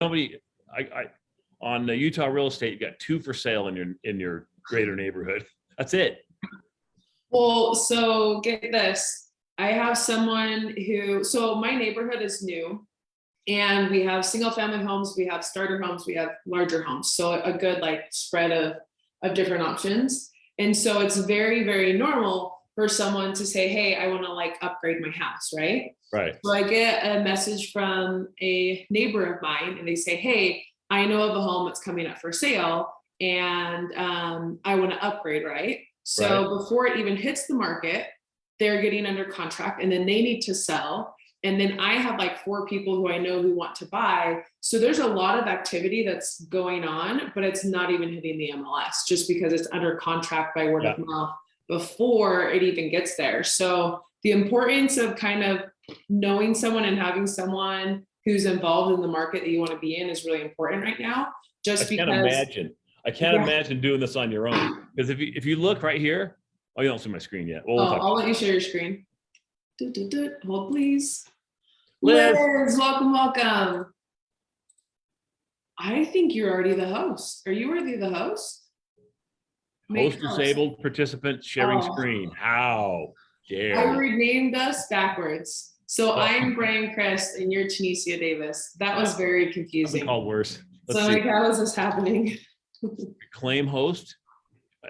nobody, I on the Utah real estate, you got 2 for sale in your greater neighborhood. That's it. Well, so get this. I have someone who, so my neighborhood is new and we have single family homes, we have starter homes, we have larger homes. So a good like spread of different options. And so it's very, very normal for someone to say, hey, I want to like upgrade my house, right? Right. So I get a message from a neighbor of mine and they say, hey, I know of a home that's coming up for sale and I want to upgrade, right? So before it even hits the market, they're getting under contract and then they need to sell. And then I have like 4 people who I know who want to buy. So there's a lot of activity that's going on, but it's not even hitting the MLS just because it's under contract by word of mouth before it even gets there. So the importance of kind of knowing someone and having someone who's involved in the market that you want to be in is really important right now. Just because I can't imagine doing this on your own. Because if you look right here, oh, you don't see my screen yet. Well, I'll let you share your screen. Hold please. Liz, welcome. I think you're already the host. Are you already the host? Host disabled participant sharing screen. How dare I renamed us backwards. So I'm Brian Crest and you're Tanisha Davis. That was very confusing. Called worse. So like, how is this happening? Claim host.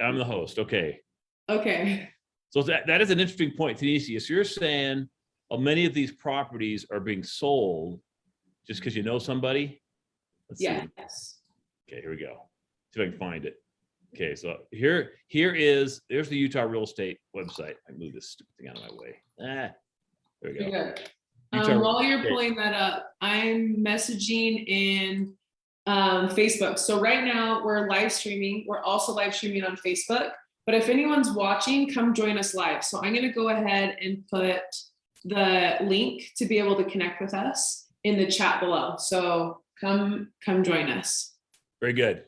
I'm the host. Okay. Okay. So that is an interesting point, Tanisha. So you're saying many of these properties are being sold just because you know somebody? Let's see. Okay, here we go. See if I can find it. Okay, so there's the Utah real estate website. I move this stupid thing out of my way. There we go. While you're pulling that up, I'm messaging in Facebook. So right now we're live streaming. We're also live streaming on Facebook. But if anyone's watching, come join us live. So I'm going to go ahead and put the link to be able to connect with us in the chat below. So come join us. Very good.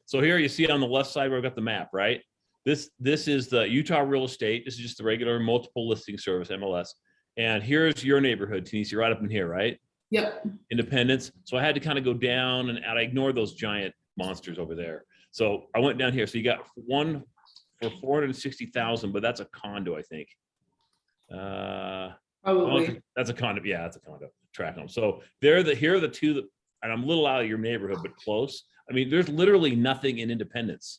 So here you see on the left side where I've got the map, right? This is the Utah real estate. This is just the regular multiple listing service, MLS. And here's your neighborhood, Tanisha, right up in here, right? Yep. Independence. So I had to kind of go down and I ignored those giant monsters over there. So I went down here. So you got one for 460,000, but that's a condo, I think. Probably. That's a condo. Yeah, that's a condo. Track home. So here are the 2 that, and I'm a little out of your neighborhood, but close. I mean, there's literally nothing in Independence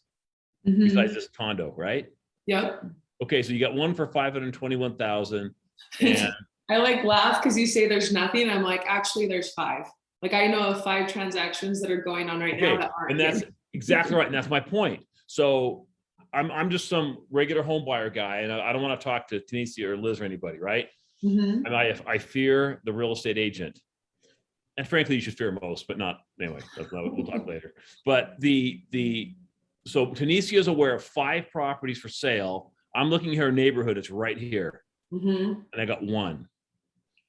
besides this condo, right? Yep. Okay, so you got one for 521,000. And I like laugh because you say there's nothing. I'm like, actually, there's 5. Like I know of 5 transactions that are going on right now that aren't. And that's exactly right. And that's my point. So I'm just some regular home buyer guy, and I don't want to talk to Tanisha or Liz or anybody, right? And I fear the real estate agent. And frankly, you should fear most, but not anyway. We'll talk later. But so Tanisha is aware of 5 properties for sale. I'm looking at her neighborhood. It's right here, and I got 1.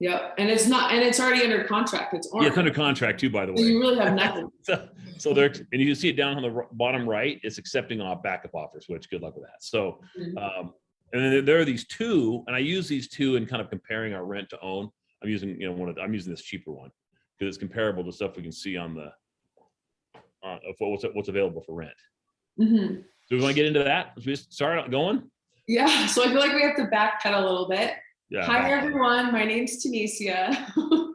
Yep, and it's already under contract. It's orange. Yeah, it's under contract too, by the way. So you really have nothing. so there, and you can see it down on the bottom right. It's accepting backup offers, which good luck with that. So, and then there are these 2, and I use these 2 in kind of comparing our rent to own. I'm using I'm using this cheaper one because it's comparable to stuff we can see on the of what's available for rent. So we want to get into that. Should we start going? Yeah. So I feel like we have to backpedal a little bit. Yeah. Hi everyone. My name's Tanisha.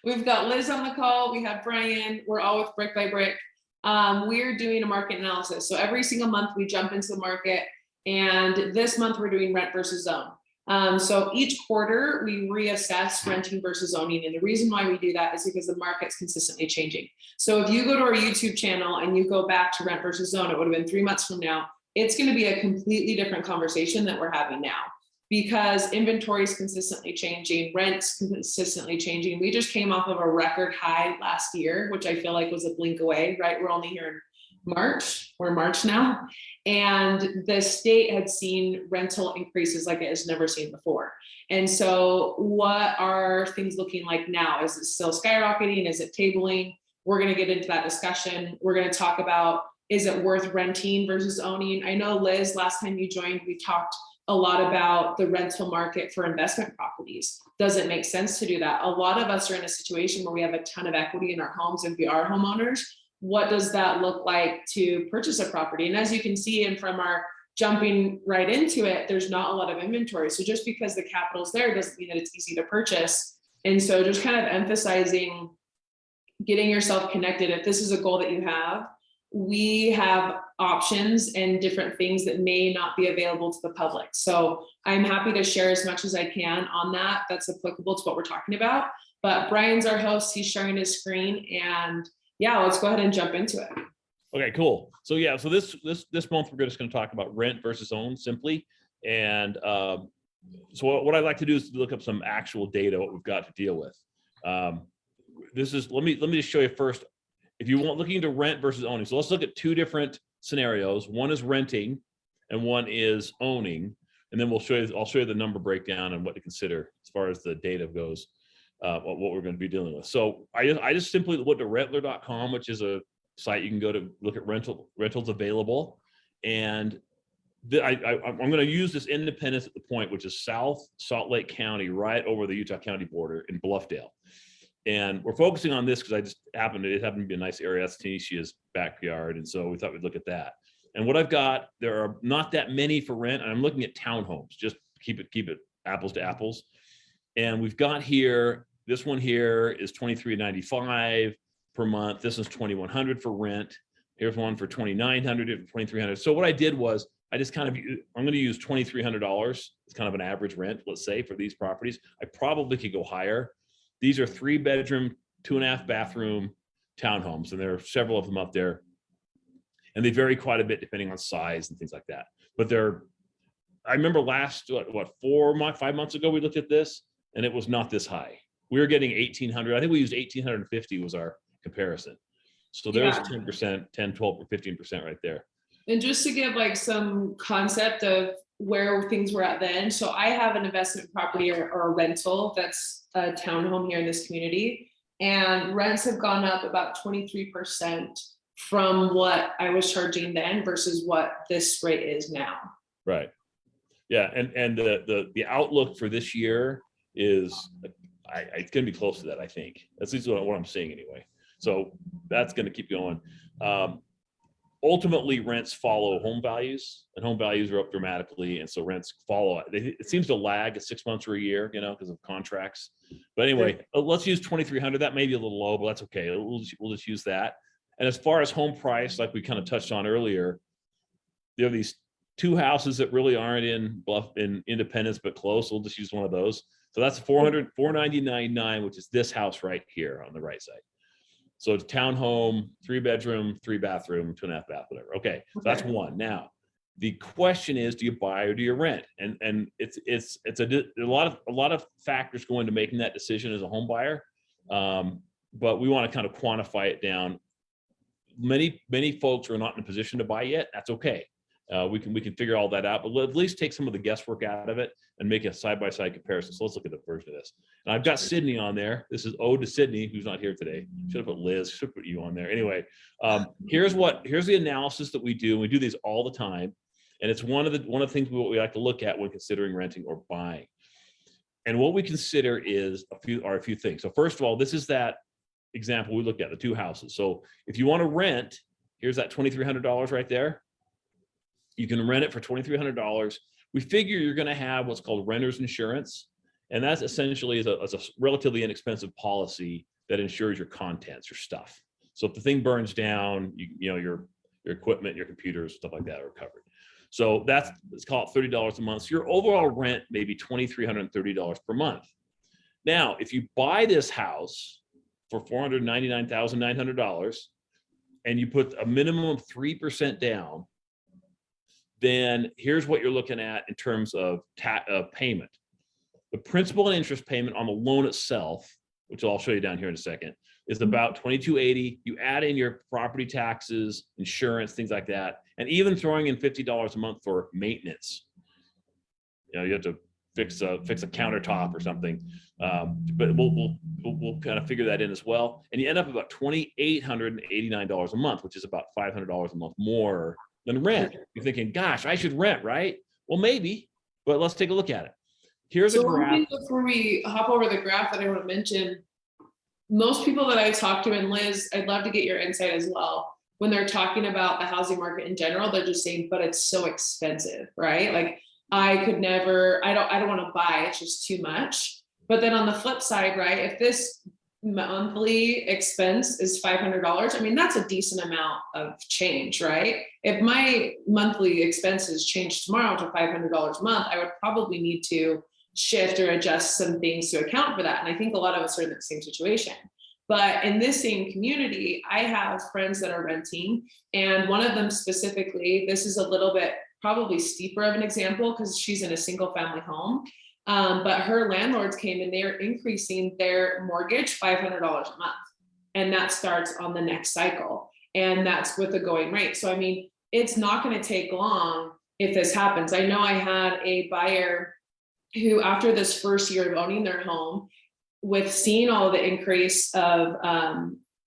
We've got Liz on the call. We have Brian. We're all with Brick by Brick. We're doing a market analysis. So every single month we jump into the market, and this month we're doing rent versus own. So each quarter we reassess renting versus owning. And the reason why we do that is because the market's consistently changing. So if you go to our YouTube channel and you go back to rent versus own, it would have been 3 months from now. It's going to be a completely different conversation that we're having now, because inventory is consistently changing, rent's consistently changing. We just came off of a record high last year, which I feel like was a blink away, right? We're only here in March. We're March now. And the state had seen rental increases like it has never seen before. And so what are things looking like now? Is it still skyrocketing? Is it tabling? We're going to get into that discussion. We're going to talk about, is it worth renting versus owning? I know, Liz, last time you joined, we talked a lot about the rental market for investment properties. Does it make sense to do that? A lot of us are in a situation where we have a ton of equity in our homes and we are homeowners. What does that look like to purchase a property? And as you can see, and from our jumping right into it, there's not a lot of inventory. So just because the capital's there doesn't mean that it's easy to purchase. And so just kind of emphasizing getting yourself connected. If this is a goal that you have, we have options and different things that may not be available to the public. So I'm happy to share as much as I can on that. That's applicable to what we're talking about. But Brian's our host. He's sharing his screen, and yeah, let's go ahead and jump into it. Okay, cool. So yeah, so this month we're just going to talk about rent versus own simply. And so what I'd like to do is look up some actual data, what we've got to deal with. This is, let me just show you first, if you want looking to rent versus owning. So let's look at two different scenarios. One is renting and one is owning. And then I'll show you the number breakdown and what to consider as far as the data goes, what we're going to be dealing with. So I just simply went to rentler.com, which is a site you can go to look at rentals available. And I'm going to use this Independence at the Point, which is South Salt Lake County, right over the Utah County border in Bluffdale. And we're focusing on this because it happened to be a nice area. That's Tunisia's backyard. And so we thought we'd look at that. And what I've got, there are not that many for rent. And I'm looking at townhomes, just keep it apples to apples. And we've got here, this one here is $23.95 per month. This is $2,100 for rent. Here's one for $2,900, $2,300. So what I did was I'm going to use $2,300. It's kind of an average rent, let's say, for these properties. I probably could go higher. These are 3-bedroom, 2.5 bathroom townhomes, and there are several of them up there. And they vary quite a bit depending on size and things like that. But I remember last, 5 months ago, we looked at this and it was not this high. We were getting 1,800. I think we used 1,850 was our comparison. So there's 10%, 10, 12, or 15% right there. And just to give like some concept of where things were at then. So I have an investment property or a rental that's a townhome here in this community, and rents have gone up about 23% from what I was charging then versus what this rate is now. Right. Yeah. And the outlook for this year is it's going to be close to that. I think that's at least what I'm seeing anyway. So that's going to keep going. Ultimately, rents follow home values, and home values are up dramatically. And so rents follow. It seems to lag at 6 months or a year, because of contracts. But anyway, let's use 2,300. That may be a little low, but that's okay. We'll just use that. And as far as home price, like we kind of touched on earlier, there are these two houses that really aren't in Independence, but close. We'll just use one of those. So that's $499.9, which is this house right here on the right side. So it's townhome, 3-bedroom, 3-bathroom, 2.5 bath, whatever. Okay, so that's one. Now, the question is, do you buy or do you rent? And it's a lot of factors go into making that decision as a home buyer. But we want to kind of quantify it down. Many folks are not in a position to buy yet. That's okay. We can figure all that out, but we'll at least take some of the guesswork out of it and make a side-by-side comparison. So let's look at the version of this. And I've got Sydney on there. This is ode to Sydney, who's not here today. Should have put Liz, should have put you on there. Anyway, here's the analysis that we do. We do these all the time. And it's one of the things we like to look at when considering renting or buying. And what we consider is a few things. So first of all, this is that example we looked at, the two houses. So if you want to rent, here's that $2,300 right there. You can rent it for $2,300. We figure you're going to have what's called renter's insurance. And that's essentially is a relatively inexpensive policy that insures your contents, your stuff. So if the thing burns down, your equipment, your computers, stuff like that are covered. So let's call it $30 a month. So your overall rent may be $2,330 per month. Now, if you buy this house for $499,900 and you put a minimum of 3% down, then here's what you're looking at in terms of payment. The principal and interest payment on the loan itself, which I'll show you down here in a second, is about $2,280. You add in your property taxes, insurance, things like that, and even throwing in $50 a month for maintenance. You have to fix a countertop or something, but we'll kind of figure that in as well. And you end up about $2,889 a month, which is about $500 a month more than rent. You're thinking, gosh, I should rent, right? Well, maybe, but let's take a look at it. Here's a So one graph. thing before we hop over the graph that I want to mention, most people that I talk to, and Liz, I'd love to get your insight as well. When they're talking about the housing market in general, they're just saying, but it's so expensive, right? Like I could never, I don't want to buy, it's just too much. But then on the flip side, right, if this monthly expense is $500, I mean, that's a decent amount of change, right? If my monthly expenses change tomorrow to $500 a month, I would probably need to shift or adjust some things to account for that. And I think a lot of us are in the same situation. But in this same community, I have friends that are renting, and one of them specifically, this is a little bit probably steeper of an example because she's in a single family home. But her landlords came and they're increasing their mortgage $500 a month. And that starts on the next cycle. And that's with the going rate. So, I mean, it's not going to take long if this happens. I know I had a buyer who, after this first year of owning their home, with seeing all the increase of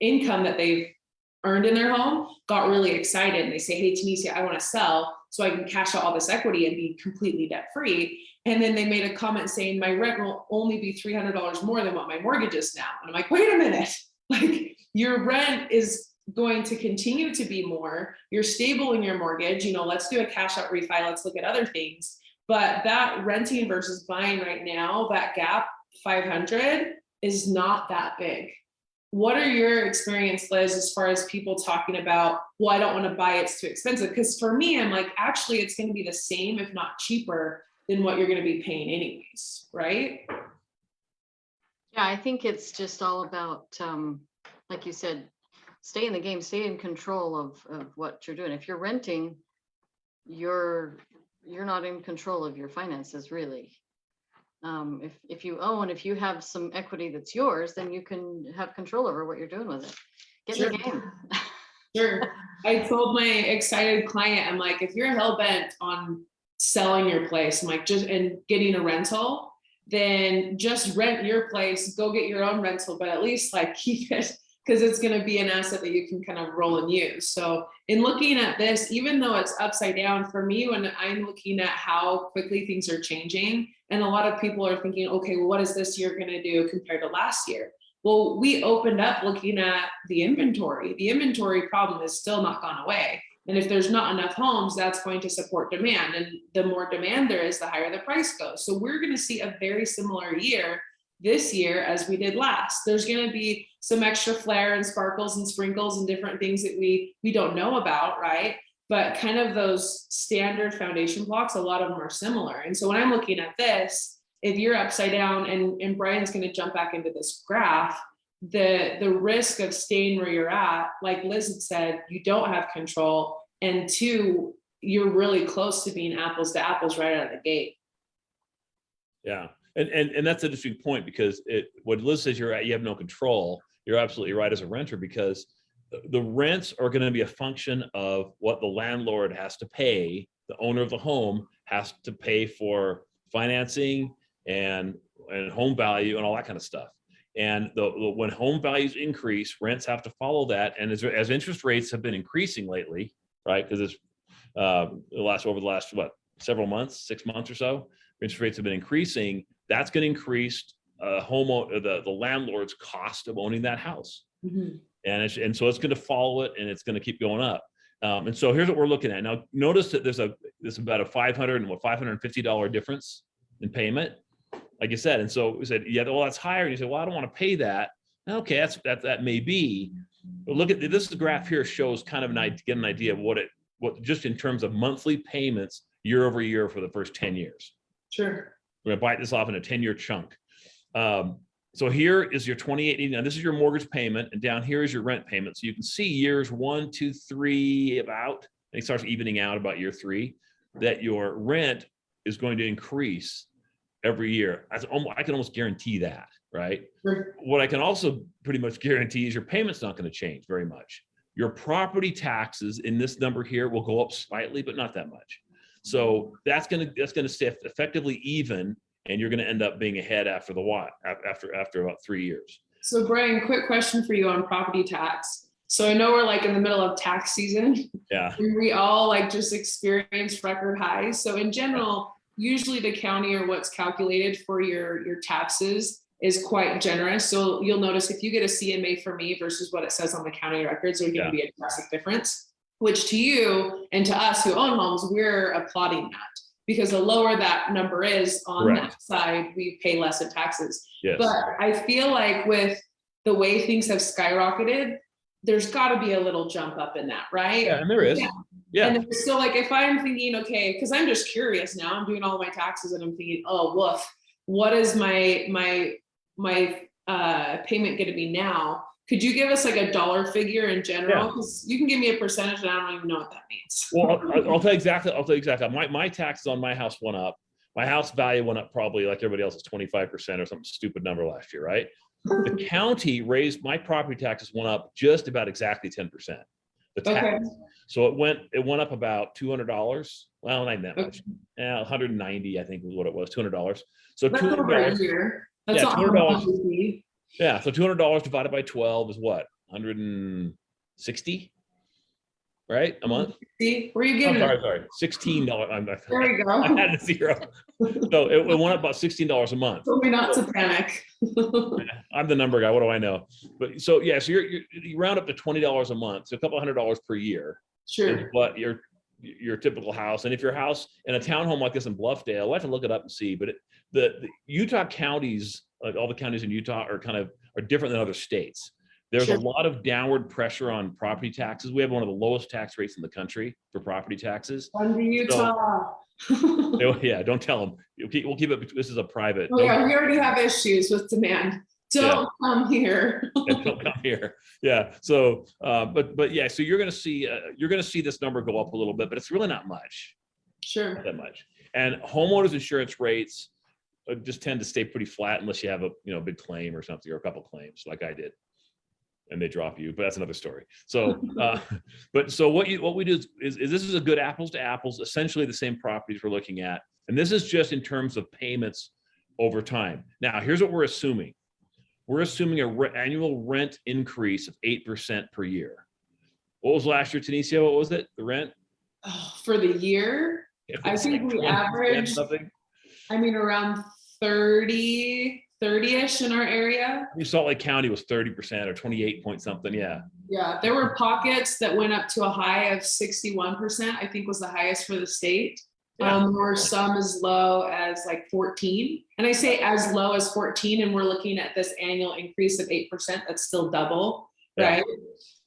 income that they've earned in their home, got really excited. And they say, hey, Tanisha, I want to sell so I can cash out all this equity and be completely debt free. And then they made a comment saying my rent will only be $300 more than what my mortgage is now. And I'm like, wait a minute, like your rent is going to continue to be more. You're stable in your mortgage. You know, let's do a cash out refi. Let's look at other things. But that renting versus buying right now, that gap, 500 is not that big. What are your experience, Liz, as far as people talking about, well, I don't want to buy, it's too expensive? Because for me, I'm like, actually, it's going to be the same, if not cheaper, than what you're going to be paying anyways, right? Yeah, I think it's just all about, like you said, stay in the game, stay in control of what you're doing. If you're renting, you're not in control of your finances, really. If you own, if you have some equity that's yours, then you can have control over what you're doing with it. Get in the game. Sure. I told my excited client, I'm like, if you're hell bent on selling your place, I'm like, and getting a rental, then just rent your place, go get your own rental, but at least like keep it, because it's going to be an asset that you can kind of roll and use. So in looking at this, even though it's upside down for me, when I'm looking at how quickly things are changing, and a lot of people are thinking, okay, well, what is this year going to do compared to last year? Well, we opened up looking at the inventory. The inventory problem is still not gone away. And if there's not enough homes, that's going to support demand. And the more demand there is, the higher the price goes. So we're going to see a very similar year this year as we did last. There's going to be some extra flair and sparkles and sprinkles and different things that we don't know about, right? But kind of those standard foundation blocks, a lot of them are similar. And so when I'm looking at this, if you're upside down, and Brian's going to jump back into this graph, the risk of staying where you're at, like Liz had said, you don't have control. And two, you're really close to being apples to apples right out of the gate. Yeah. And that's an interesting point, because what Liz says, you have no control. You're absolutely right as a renter, because the rents are going to be a function of what the landlord has to pay. The owner of the home has to pay for financing and home value and all that kind of stuff. And when home values increase, rents have to follow that. And as interest rates have been increasing lately, right? Because it's over the last several months, 6 months or so, interest rates have been increasing. That's going to increase the landlord's cost of owning that house. Mm-hmm. And so it's going to follow it, and it's going to keep going up. And so here's what we're looking at now. Notice that there's about a $550 difference in payment, like you said. And so we said, yeah, well, that's higher. And you said, well, I don't want to pay that. Okay, that may be. But look at this graph here, shows kind of get an idea of what just in terms of monthly payments year over year for the first 10 years. Sure. We're going to bite this off in a 10-year chunk. So here is your 2880. Now this is your mortgage payment, and down here is your rent payment. So you can see years 1, 2, 3, and it starts evening out about year 3, that your rent is going to increase every year. I can almost guarantee that, right? Sure. What I can also pretty much guarantee is your payment's not going to change very much. Your property taxes in this number here will go up slightly, but not that much. So that's going to stay effectively even, and you're going to end up being ahead after about 3 years. So Brian, quick question for you on property tax. So I know we're like in the middle of tax season. Yeah. We all like just experienced record highs. So in general, usually the county or what's calculated for your taxes is quite generous. So you'll notice if you get a CMA for me versus what it says on the county records, there's going to be a drastic difference, which to you and to us who own homes, we're applauding that, because the lower that number is on that side, we pay less in taxes. Yes. But I feel like with the way things have skyrocketed, there's got to be a little jump up in that, right? Yeah, and there is. Yeah. And so like if I'm thinking, okay, because I'm just curious now, I'm doing all my taxes and I'm thinking, oh woof, what is my payment going to be now? Could you give us like a dollar figure in general? Because you can give me a percentage and I don't even know what that means. Well, I'll tell you exactly. My taxes on my house went up. My house value went up probably like everybody else's 25% or some stupid number last year, right? The county raised my property taxes went up just about exactly 10%. The tax. So it went up about $200. Well, not that much. 190, I think was what it was, $200. So that's over a year. That's $200. Yeah, so $200 divided by 12 is what? 160, right? A month? See, where are you getting it? Sorry, $16. There we go. I had a zero. So it went up about $16 a month. Told me not to panic. I'm the number guy. What do I know? But so yeah, so you round up to $20 a month, so a couple $100 per year. Sure. But your typical house, and if your house in a townhome like this in Bluffdale, I'll have to look it up and see. But the Utah counties, like all the counties in Utah, are different than other states. There's a lot of downward pressure on property taxes. We have one of the lowest tax rates in the country for property taxes. Under Utah. So, yeah, don't tell them. We'll keep it. This is a private. Oh, yeah, we already have issues with demand. Don't come here. Don't come here. Yeah. So, but yeah. So you're going to see this number go up a little bit, but it's really not much. Sure. Not that much. And homeowners insurance rates just tend to stay pretty flat unless you have a big claim or something, or a couple claims like I did, and they drop you. But that's another story. So, so what we do is this is a good apples to apples, essentially the same properties we're looking at, and this is just in terms of payments over time. Now, here's what we're assuming. We're assuming an annual rent increase of 8% per year. What was last year, Tanisha? What was it? The rent? Oh, for the year, I think we averaged something. I mean, around 30-ish in our area. Salt Lake County was 30% or 28 point something. Yeah. Yeah, there were pockets that went up to a high of 61%. I think was the highest for the state. There were some as low as like 14. And I say as low as 14, and we're looking at this annual increase of 8%. That's still double, right?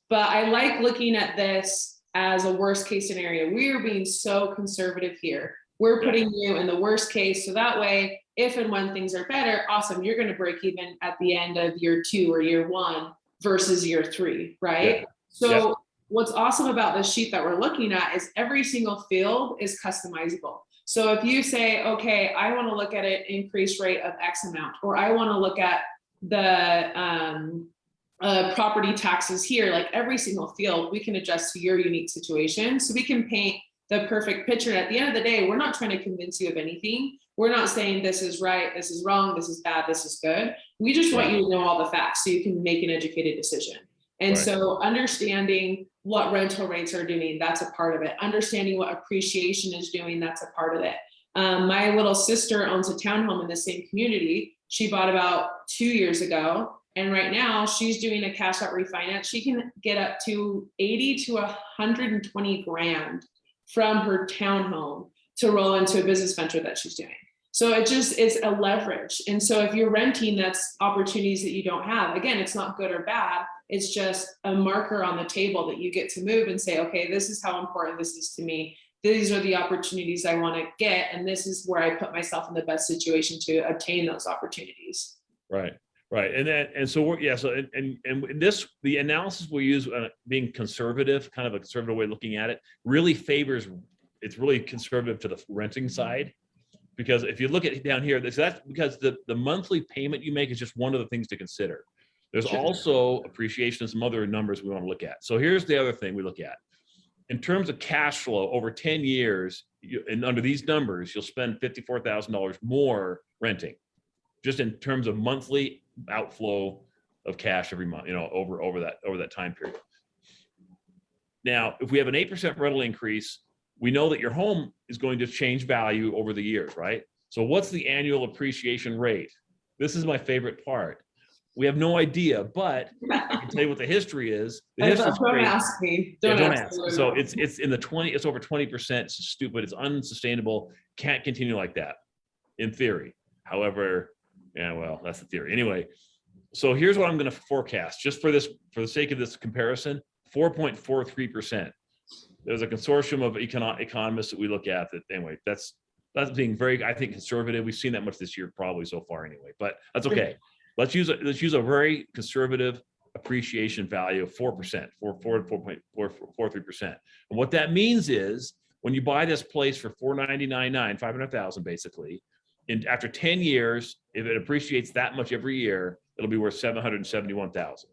But I like looking at this as a worst case scenario. We are being so conservative here. We're putting you in the worst case. So that way, if and when things are better, awesome, you're going to break even at the end of year 2 or year 1 versus year 3, right? Yeah. So what's awesome about this sheet that we're looking at is every single field is customizable. So if you say, okay, I want to look at an increased rate of X amount, or I want to look at the property taxes here, like every single field, we can adjust to your unique situation. So we can paint the perfect picture. And at the end of the day, we're not trying to convince you of anything. We're not saying this is right, this is wrong, this is bad, this is good. We just want you to know all the facts so you can make an educated decision. And so understanding what rental rates are doing, that's a part of it. Understanding what appreciation is doing, that's a part of it. My little sister owns a townhome in the same community. She bought about 2 years ago. And right now she's doing a cash out refinance. She can get up to 80 to 120 grand from her townhome to roll into a business venture that she's doing. So it's a leverage. And so if you're renting, that's opportunities that you don't have. Again, it's not good or bad. It's just a marker on the table that you get to move and say, okay, this is how important this is to me. These are the opportunities I want to get. And this is where I put myself in the best situation to obtain those opportunities. Right. Right. And so we're, so this, the analysis we use being conservative, kind of a conservative way of looking at it, really favors, it's really conservative to the renting side. Because if you look at down here, that's because the monthly payment you make is just one of the things to consider. There's also appreciation and some other numbers we want to look at. So here's the other thing we look at. In terms of cash flow over 10 years, and under these numbers, you'll spend $54,000 more renting, just in terms of monthly outflow of cash every month, over that time period. Now, if we have an 8% rental increase, we know that your home is going to change value over the years, right? So what's the annual appreciation rate? This is my favorite part. We have no idea, but I can tell you what the history is. The history is Don't great. ask me. Yeah, don't ask ask. me. So it's in the 20, it's over 20%. It's stupid. It's unsustainable. Can't continue like that in theory. However, yeah, well, that's the theory. Anyway, so here's what I'm going to forecast just for the sake of this comparison, 4.43%. There's a consortium of economists that we look at that, anyway, that's being very, I think, conservative. We've seen that much this year probably so far anyway, but that's okay. Let's use a very conservative appreciation value of 4%, 4.43%. And what that means is when you buy this place for $499,900, $500,000 basically, and after 10 years, if it appreciates that much every year, it'll be worth $771,000.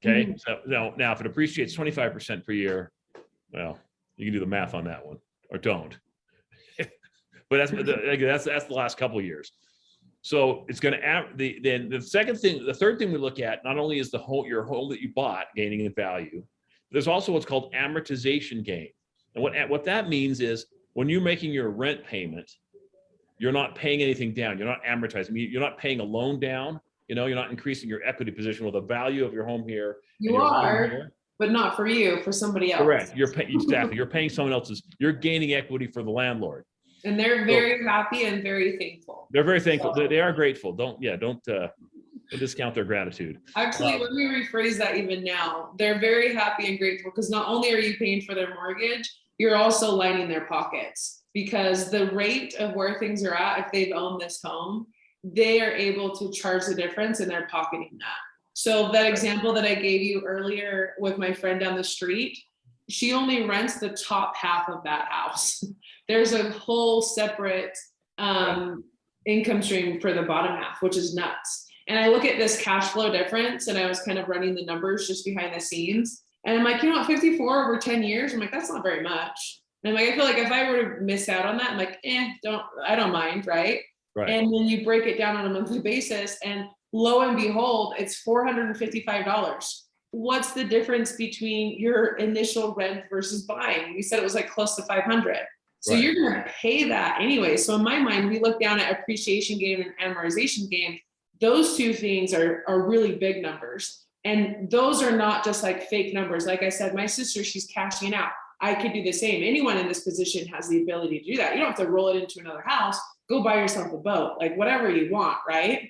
Okay, so now if it appreciates 25% per year, well, you can do the math on that one, or don't. But that's the last couple of years. So it's going to the third thing we look at, not only is your home that you bought gaining in value, there's also what's called amortization gain. And what that means is when you're making your rent payment, you're not paying anything down. You're not amortizing. You're not paying a loan down. You're not increasing your equity position with the value of your home here. You are, but not for you, for somebody else. Correct. Exactly. You're paying someone else's. You're gaining equity for the landlord. And they're very happy and very thankful. They're very thankful. They are grateful. Don't discount their gratitude. Actually, let me rephrase that even now. They're very happy and grateful because not only are you paying for their mortgage, you're also lining their pockets, because the rate of where things are at, if they've owned this home, they are able to charge the difference and they're pocketing that. So that example that I gave you earlier with my friend down the street, she only rents the top half of that house. There's a whole separate income stream for the bottom half, which is nuts. And I look at this cash flow difference and I was kind of running the numbers just behind the scenes. And I'm like, 54 over 10 years. I'm like, that's not very much. And I'm like, I feel like if I were to miss out on that, I'm like, I don't mind, right? Right. And then you break it down on a monthly basis and lo and behold, it's $455. What's the difference between your initial rent versus buying? You said it was like close to 500. So Right. You're going to pay that anyway. So in my mind, we look down at appreciation gain and amortization gain. Those two things are really big numbers. And those are not just like fake numbers. Like I said, my sister, she's cashing out. I could do the same. Anyone in this position has the ability to do that. You don't have to roll it into another house. Go buy yourself a boat, like whatever you want, right?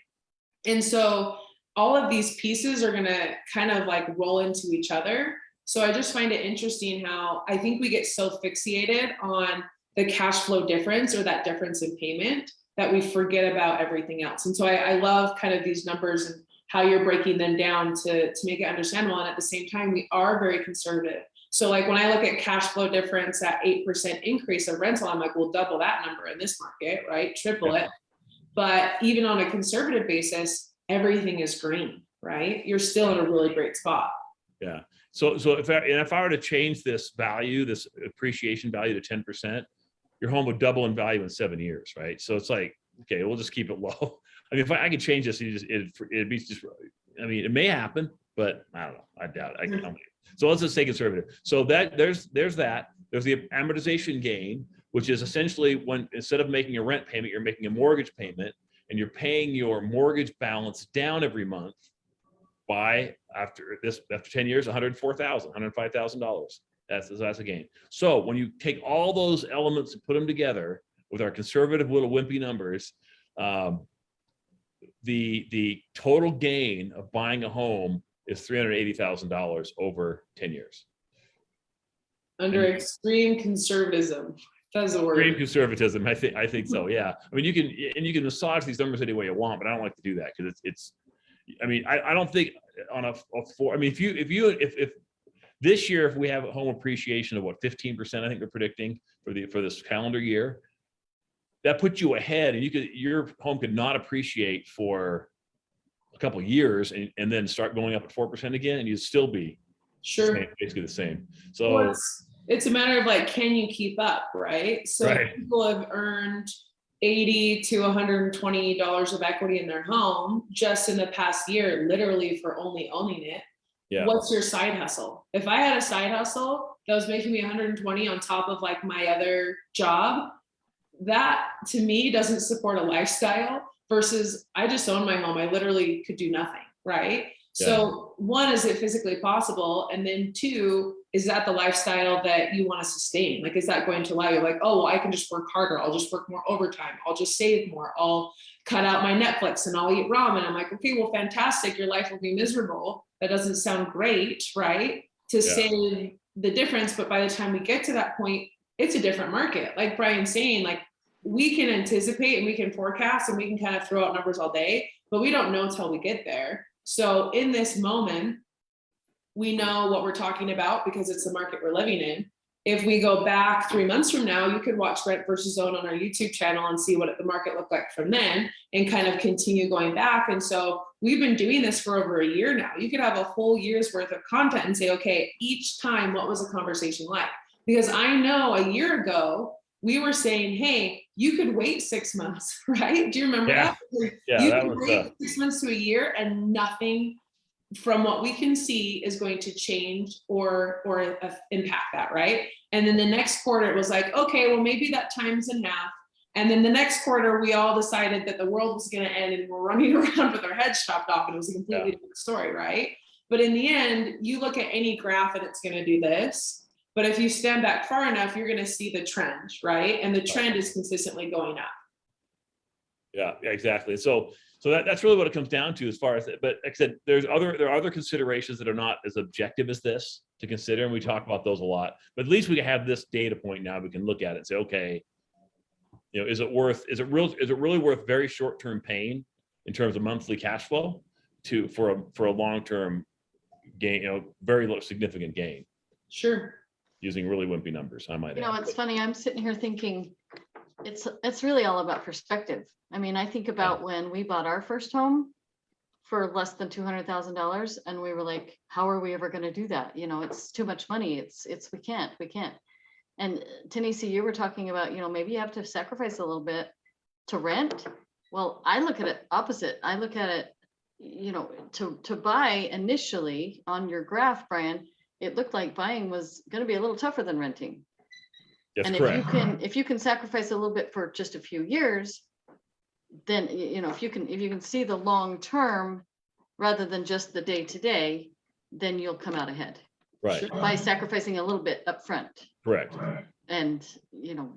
And so all of these pieces are going to kind of like roll into each other. So I just find it interesting how I think we get so fixated on the cash flow difference or that difference in payment that we forget about everything else. And so I love kind of these numbers and how you're breaking them down to make it understandable. And at the same time, we are very conservative. So like when I look at cash flow difference at 8% increase of rental, I'm like, we'll double that number in this market, right? Triple it. But even on a conservative basis, everything is green, right? You're still in a really great spot. Yeah. So if I were to change this value, this appreciation value to 10%, your home would double in value in 7 years, right? So it's like, okay, we'll just keep it low. I mean, if I could change this, it'd be just, I mean, it may happen, but I don't know. I doubt it. So let's just say conservative. So that there's that. There's the amortization gain, which is essentially when instead of making a rent payment, you're making a mortgage payment, and you're paying your mortgage balance down every month by after 10 years, $104,000, $105,000. That's a gain. So when you take all those elements and put them together with our conservative little wimpy numbers, the total gain of buying a home is $380,000 over 10 years. Under extreme conservatism. That's the word. Extreme conservatism. I think so. Yeah. I mean, you can massage these numbers any way you want, but I don't like to do that because it's. I mean, I don't think on a four. I mean, if this year, if we have a home appreciation of what 15%, I think we're predicting for this calendar year, that puts you ahead, and your home could not appreciate for a couple of years and then start going up at 4% again, and you'd still be basically the same. So well, it's a matter of like, can you keep up, right? So right. People have earned $80 to $120 of equity in their home just in the past year, literally for only owning it. Yeah. What's your side hustle? If I had a side hustle that was making me 120 on top of like my other job, that to me doesn't support a lifestyle versus I just own my home. I literally could do nothing, right? Yeah. So one, is it physically possible? And then two, is that the lifestyle that you want to sustain? Like, is that going to allow you like, oh, well, I can just work harder. I'll just work more overtime. I'll just save more. I'll cut out my Netflix and I'll eat ramen. I'm like, okay, well, fantastic. Your life will be miserable. That doesn't sound great, right? To say the difference. But by the time we get to that point, it's a different market. Like Brian's saying, like we can anticipate and we can forecast and we can kind of throw out numbers all day, but we don't know until we get there. So in this moment, we know what we're talking about because it's the market we're living in. If we go back 3 months from now, you could watch Rent versus Own on our YouTube channel and see what the market looked like from then and kind of continue going back. And so we've been doing this for over a year now. You could have a whole year's worth of content and say, okay, each time, what was the conversation like? Because I know a year ago, we were saying, hey, you could wait 6 months, right? Do you remember that? Yeah, you that could was wait 6 months to a year and nothing from what we can see is going to change or impact that, right? And then the next quarter it was like, okay, well maybe that time's in half. And then the next quarter we all decided that the world was going to end and we're running around with our heads chopped off and it was a completely different story, right? But in the end, you look at any graph and it's going to do this. But if you stand back far enough, you're going to see the trend, right? And the trend is consistently going up. Yeah, exactly. So that's really what it comes down to as far as it. But like I said, there are other considerations that are not as objective as this to consider, and we talk about those a lot. But at least we have this data point now. We can look at it and say, okay, is it really worth very short-term pain in terms of monthly cash flow for a long-term gain, very low significant gain? Sure. Using really wimpy numbers, I might add. It's funny. I'm sitting here thinking it's really all about perspective. I mean, I think about when we bought our first home for less than $200,000 and we were like, how are we ever going to do that? It's too much money. We can't. And Tanisha, you were talking about, maybe you have to sacrifice a little bit to rent. Well, I look at it opposite. I look at it, to buy initially on your graph, Brian, it looked like buying was going to be a little tougher than renting. That's and correct. if you can sacrifice a little bit for just a few years, then if you can see the long term rather than just the day to day, then you'll come out ahead. Right. By sacrificing a little bit up front. Correct. And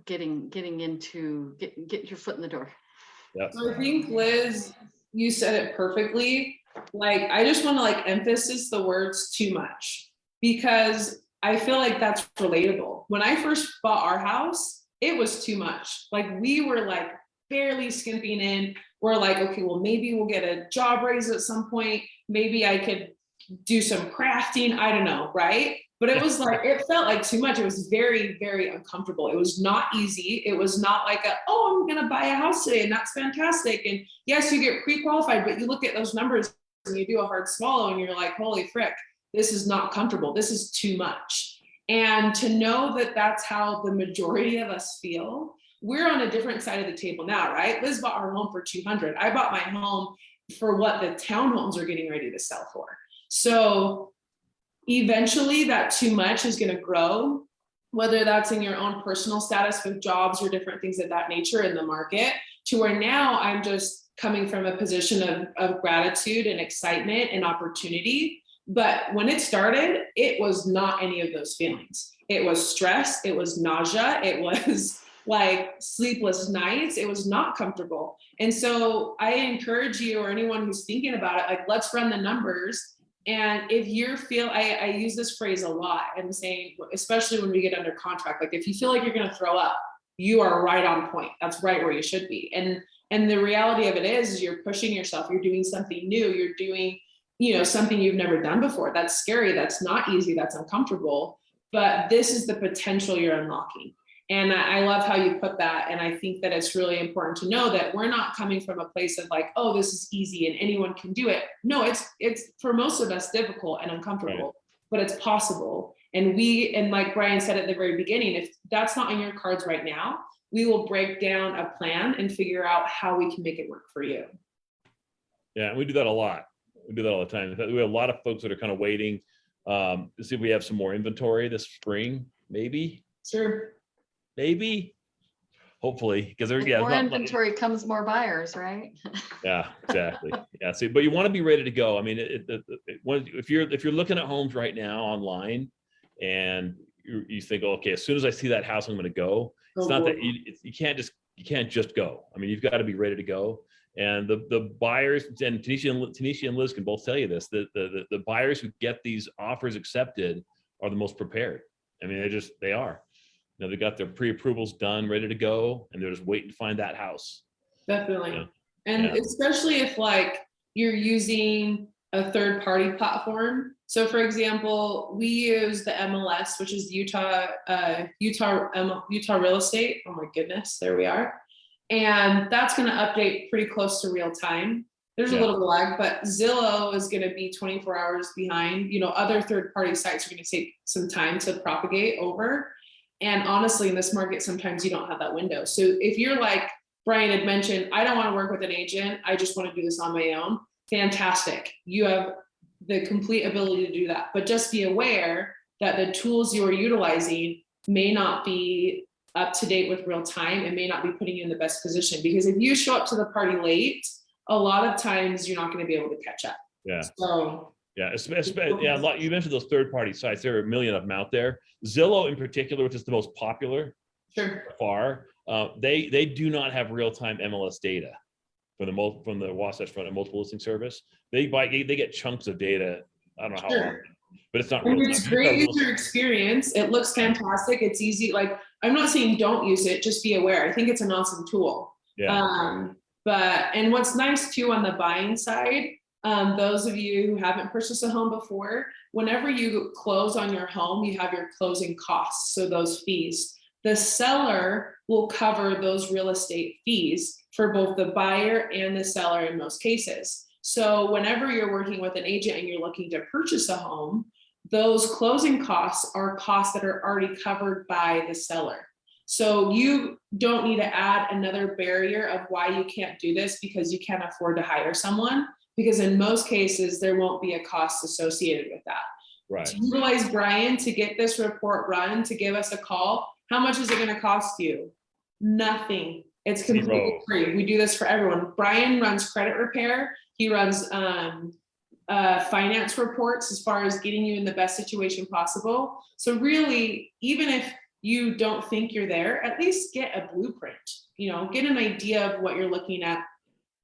getting into get your foot in the door. Yeah. So I think Liz, you said it perfectly. Like I just want to emphasize the words too much because I feel like that's relatable. When I first bought our house, it was too much. Like we were barely skimping in. We're like, okay, well, maybe we'll get a job raise at some point. Maybe I could do some crafting. I don't know, right? But it was it felt like too much. It was very, very uncomfortable. It was not easy. It was not like I'm going to buy a house today and that's fantastic. And yes, you get pre-qualified, but you look at those numbers and you do a hard swallow and you're like, holy frick, this is not comfortable. This is too much. And to know that that's how the majority of us feel, we're on a different side of the table now, right? Liz bought her home for $200,000. I bought my home for what the townhomes are getting ready to sell for. So eventually that too much is going to grow, whether that's in your own personal status with jobs or different things of that nature in the market, to where now I'm just coming from a position of gratitude and excitement and opportunity. But when it started, it was not any of those feelings. It was stress. It was nausea. It was sleepless nights. It was not comfortable. And so I encourage you or anyone who's thinking about it, let's run the numbers. And if you feel, I use this phrase a lot, I'm saying, especially when we get under contract, if you feel like you're going to throw up, you are right on point. That's right where you should be. And the reality of it is you're pushing yourself. You're doing something new. You're doing, something you've never done before. That's scary. That's not easy. That's uncomfortable. But this is the potential you're unlocking. And I love how you put that. And I think that it's really important to know that we're not coming from a place of oh, this is easy and anyone can do it. No, it's for most of us difficult and uncomfortable, right, but it's possible. And like Brian said at the very beginning, if that's not on your cards right now, we will break down a plan and figure out how we can make it work for you. Yeah, and we do that a lot. We do that all the time. In fact, we have a lot of folks that are kind of waiting To see if we have some more inventory this spring, maybe, Sure. hopefully, because there's, With yeah, more not- inventory comes more buyers, right? yeah, exactly. Yeah, see, but you want to be ready to go. I mean, if you're looking at homes right now online and you think, okay, as soon as I see that house, I'm going to go. It's Oh, not boy. that you can't just go. I mean, you've got to be ready to go. And the buyers, and Tanisha and Liz can both tell you this, the buyers who get these offers accepted are the most prepared. I mean, they are. You know, they got their pre-approvals done, ready to go, and they're just waiting to find that house. Definitely. Yeah. And Yeah. especially if like you're using a third party platform. So for example, we use the MLS, which is Utah Real Estate. Oh my goodness, there we are. And that's going to update pretty close to real time. There's a Yeah. little lag, but Zillow is going to be 24 hours behind. You know, other third party sites are going to take some time to propagate over. And honestly, in this market, sometimes you don't have that window. So if you're like Brian had mentioned, I don't want to work with an agent, I just want to do this on my own, fantastic. You have the complete ability to do that. But just be aware that the tools you are utilizing may not be up to date with real time and may not be putting you in the best position. Because if you show up to the party late, a lot of times you're not going to be able to catch up. Yeah. So Yeah, yeah. You mentioned those third-party sites. There are a million of them out there. Zillow, in particular, which is the most popular sure. by far, they do not have real-time MLS data from the Wasatch Front and Multiple Listing Service. They get chunks of data. I don't know how Sure. often, but it's not And real it's time. great user experience. It looks fantastic. It's easy. Like, I'm not saying don't use it, just be aware. I think it's an awesome tool. Yeah. And what's nice too on the buying side, those of you who haven't purchased a home before, whenever you close on your home, you have your closing costs. So those fees, the seller will cover those real estate fees for both the buyer and the seller in most cases. So whenever you're working with an agent and you're looking to purchase a home, those closing costs are costs that are already covered by the seller. So you don't need to add another barrier of why you can't do this because you can't afford to hire someone, because in most cases, there won't be a cost associated with that. Right. To utilize Brian to get this report run, to give us a call, how much is it going to cost you? Nothing. It's completely Zero. free. We do this for everyone. Brian runs credit repair. He runs finance reports as far as getting you in the best situation possible. So really, even if you don't think you're there, at least get a blueprint, get an idea of what you're looking at.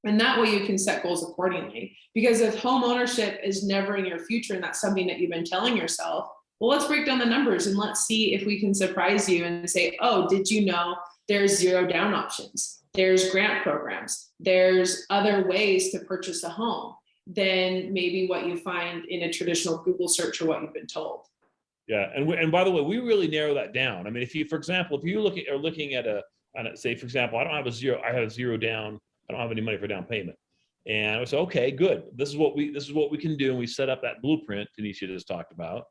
And that way you can set goals accordingly. Because if home ownership is never in your future and that's something that you've been telling yourself, well, let's break down the numbers and let's see if we can surprise you and say, oh, did you know there's 0 down options? There's grant programs. There's other ways to purchase a home than maybe what you find in a traditional Google search or what you've been told. Yeah, and by the way, we really narrow that down. I mean, if you, for example, if you are looking at say, for example, I have 0 down. I don't have any money for down payment. And I was okay, good. This is what we can do. And we set up that blueprint Tanisha just talked about.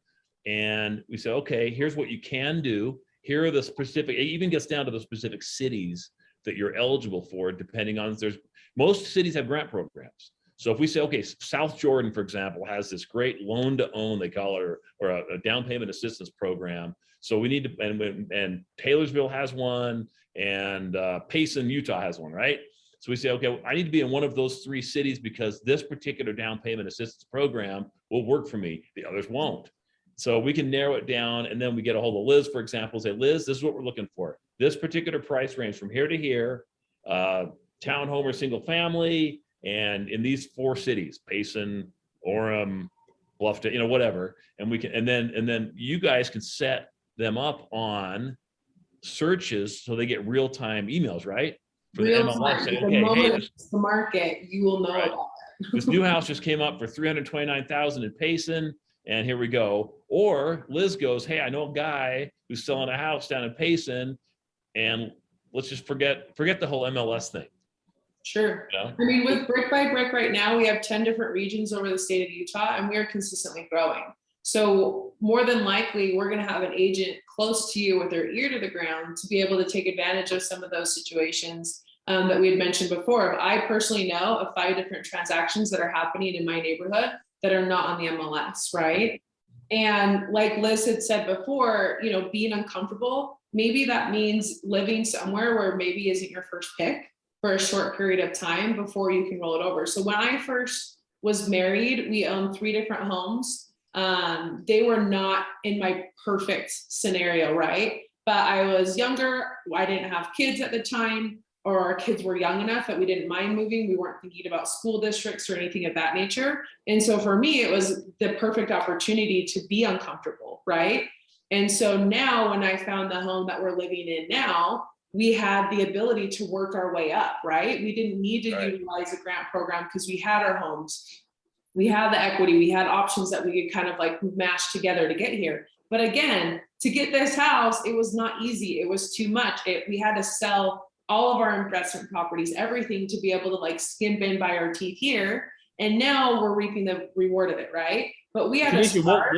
And we said, okay, here's what you can do. Here are the specific, it even gets down to the specific cities that you're eligible for, depending on, most cities have grant programs. So if we say, okay, South Jordan, for example, has this great loan to own, they call it, or a down payment assistance program. So we need to, and Taylorsville has one, and Payson, Utah has one, right? So we say, okay, I need to be in one of those 3 cities because this particular down payment assistance program will work for me. The others won't. So we can narrow it down, and then we get a hold of Liz, for example, say, Liz, this is what we're looking for. This particular price range from here to here, townhome or single family, and in these 4 cities, Payson, Orem, Bluffton, whatever. And we can, and then you guys can set them up on searches so they get real-time emails, right? For the MLS, say, okay, hey, it's the market, you will know right. about it. This new house just came up for $329,000 in Payson, and here we go. Or Liz goes, hey, I know a guy who's selling a house down in Payson, and let's just forget the whole MLS thing. Sure. You know? I mean, with Brick by Brick right now, we have 10 different regions over the state of Utah, and we are consistently growing. So more than likely, we're going to have an agent close to you with their ear to the ground to be able to take advantage of some of those situations that we had mentioned before. I personally know of 5 different transactions that are happening in my neighborhood that are not on the MLS, right? And like Liz had said before, you know, being uncomfortable, maybe that means living somewhere where maybe isn't your first pick for a short period of time before you can roll it over. So when I first was married, we owned 3 different homes. They were not in my perfect scenario, right? But I was younger, I didn't have kids at the time, or our kids were young enough that we didn't mind moving. We weren't thinking about school districts or anything of that nature. And so for me, it was the perfect opportunity to be uncomfortable, right? And so now when I found the home that we're living in now, we had the ability to work our way up, right? We didn't need to utilize a grant program because we had our homes. We had the equity, we had options that we could kind of like mash together to get here. But again, to get this house, it was not easy. It was too much. We had to sell all of our investment properties, everything, to be able to like skimp in by our teeth here. And now we're reaping the reward of it, right? But we had to start.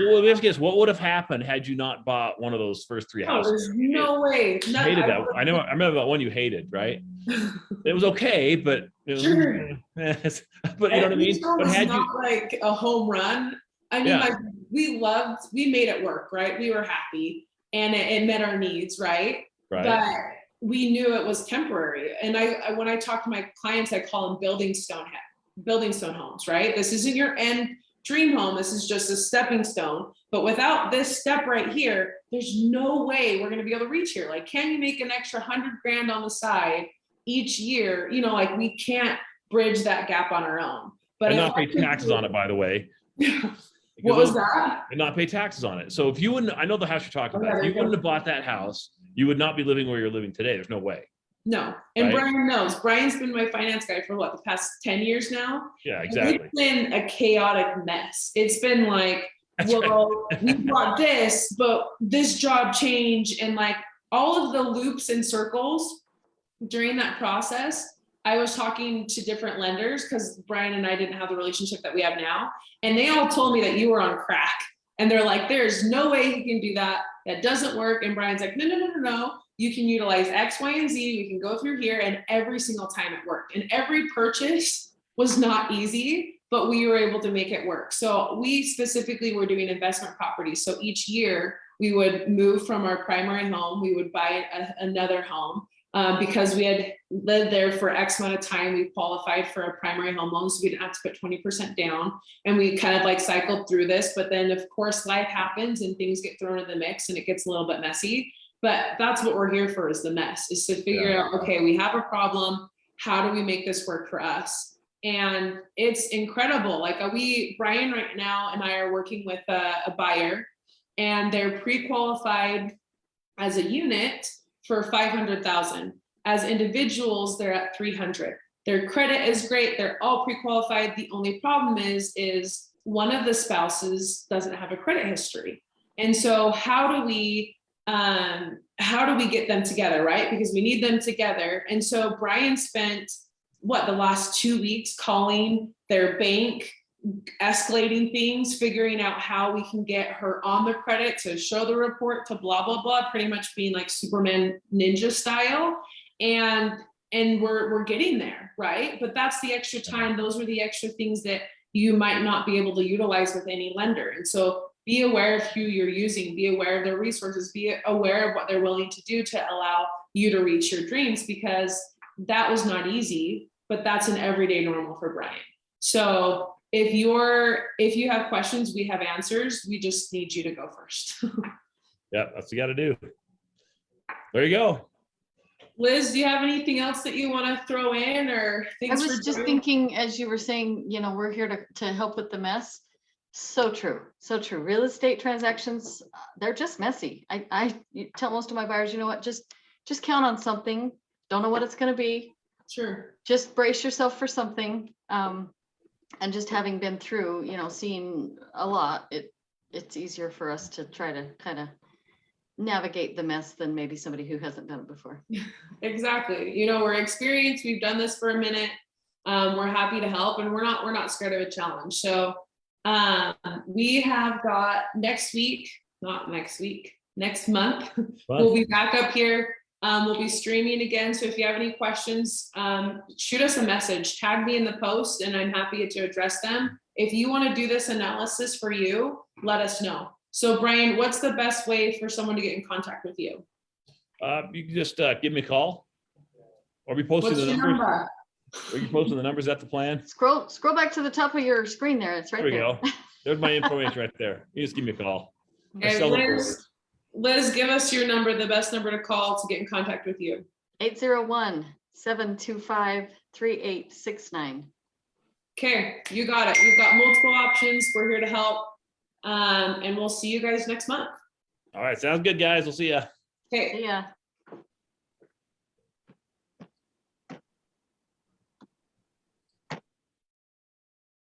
What would have happened had you not bought one of those first 3 houses? There's no way. You hated that. I remember that one you hated, right? It was okay, but it was, Sure. but you know what I mean? But had not you like a home run. I mean, Yeah. like we made it work, right? We were happy and it met our needs, right? right? But we knew it was temporary. And I when I talk to my clients, I call them building stone homes, right? This isn't your end dream home. This is just a stepping stone. But without this step right here, there's no way we're going to be able to reach here. Like, can you make an extra 100 grand on the side each year? You know, like we can't bridge that gap on our own. But and not pay taxes on it, by the way. What was that? And not pay taxes on it. So if you wouldn't, I know the house you're talking about. If you Okay. wouldn't have bought that house, you would not be living where you're living today. There's no way. No. And Right? Brian knows. Brian's been my finance guy for what, the past 10 years now? Yeah, exactly. It's been a chaotic mess. It's been like, That's right. well, we bought this, but this job changed, and like all of the loops and circles during that process. I was talking to different lenders because Brian and I didn't have the relationship that we have now. And they all told me that you were on crack. And they're like, there's no way you can do that. That doesn't work. And Brian's like, no. You can utilize X, Y, and Z. You can go through here. And every single time it worked. And every purchase was not easy, but we were able to make it work. So we specifically were doing investment properties. So each year we would move from our primary home. We would buy another home. Because we had lived there for X amount of time, we qualified for a primary home loan, so we didn't have to put 20% down. And we kind of like cycled through this, but then of course life happens and things get thrown in the mix and it gets a little bit messy. But that's what we're here for, is the mess, is to figure out, okay, we have a problem. How do we make this work for us? And it's incredible. Like Brian right now and I are working with a buyer, and they're pre-qualified as a unit for 500,000. As individuals, they're at 300. Their credit is great. They're all pre-qualified. The only problem is one of the spouses doesn't have a credit history. And so how do we get them together, right? Because we need them together. And so Brian spent the last 2 weeks calling their bank, escalating things, figuring out how we can get her on the credit to show the report to blah, blah, blah, pretty much being like Superman ninja style. And we're getting there, right? But that's the extra time. Those are the extra things that you might not be able to utilize with any lender. And so be aware of who you're using, be aware of their resources, be aware of what they're willing to do to allow you to reach your dreams, because that was not easy, but that's an everyday normal for Brian. So if you have questions, we have answers. We just need you to go first. Yeah, that's what you got to do. There you go. Liz, do you have anything else that you want to throw in, or things? I was just thinking, as you were saying, we're here to help with the mess. So true. So true. Real estate transactions, they're just messy. I tell most of my buyers, you know what, just count on something. Don't know what it's going to be. Sure. Just brace yourself for something. And just having been through, seeing a lot, it's easier for us to try to kind of navigate the mess than maybe somebody who hasn't done it before. Exactly. We're experienced. We've done this for a minute. We're happy to help, and we're not scared of a challenge. So we have got next month, we'll be back up here. We'll be streaming again. So if you have any questions, shoot us a message, tag me in the post, and I'm happy to address them. If you want to do this analysis for you, let us know. So Brian, what's the best way for someone to get in contact with you? You can just give me a call. Or be posting What's the your numbers. number? Are you posting the numbers? Is that the plan? Scroll back to the top of your screen there. It's right There we there. go. There's my information right there. You just give me a call. I Okay, sell the Liz, board. Liz, give us your number, the best number to call to get in contact with you. 801-725-3869. Okay, you got it. You've got multiple options. We're here to help. And we'll see you guys next month. All right, sounds good, guys. We'll see ya. Okay, See ya.